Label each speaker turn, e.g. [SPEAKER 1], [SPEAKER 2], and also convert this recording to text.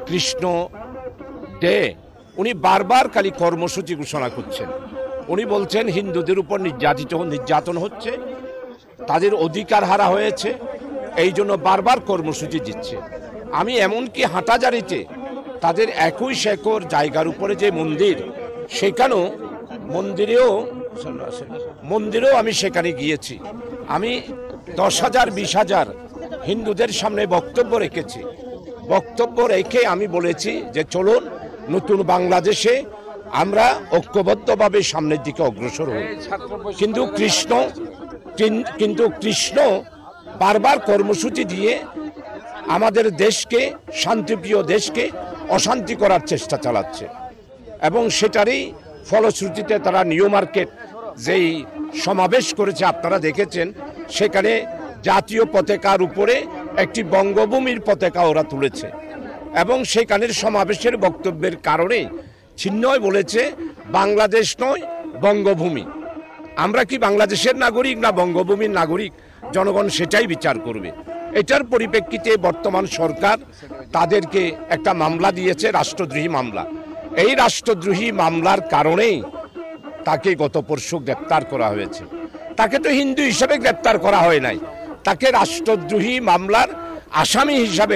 [SPEAKER 1] Krishna day উনি বারবার খালি কর্মসূচি ঘোষণা করছেন। উনি বলছেন হিন্দুদের উপর নির্যাতন হচ্ছে, তাদের অধিকার হারা হয়েছে, এই জন্য বারবার কর্মসূচি দিচ্ছে। আমি এমনকি হাঁটাজারিতে তাদের 21 একর জায়গার উপরে যে মন্দির, সেখানেও মন্দিরেও আমি সেখানে গিয়েছি। আমি 10,000 20,000 হিন্দুদের সামনে বক্তব্য রেখেছি। বক্তব্য রেখে আমি বলেছি যে চলুন নতুন বাংলাদেশে আমরা ঐক্যবদ্ধভাবে সামনের দিকে অগ্রসর হই। কিন্তু কৃষ্ণ বারবার কর্মসূচি দিয়ে আমাদের দেশকে, শান্তিপ্রিয় দেশকে অশান্তি করার চেষ্টা চালাচ্ছে এবং সেটারই ফলশ্রুতিতে তারা নিউ মার্কেট যেই সমাবেশ করেছে আপনারা দেখেছেন, সেখানে জাতীয় পতাকার উপরে একটি বঙ্গভূমির পতাকা ওরা তুলেছে এবং সেখানের সমাবেশের বক্তব্যের কারণে ছিন্নয় বলেছে বাংলাদেশ নয় বঙ্গভূমি। আমরা কি বাংলাদেশের নাগরিক না বঙ্গভূমির নাগরিক? জনগণ সেটাই বিচার করবে। এটার পরিপ্রেক্ষিতে বর্তমান সরকার তাদেরকে একটা মামলা দিয়েছে, রাষ্ট্রদ্রোহী মামলা। এই রাষ্ট্রদ্রোহী মামলার কারণেই তাকে গত পরশু গ্রেপ্তার করা হয়েছে। তাকে তো হিন্দু হিসাবে গ্রেপ্তার করা হয় নাই, তাকে রাষ্ট্রদ্রোহী মামলার আসামি হিসাবে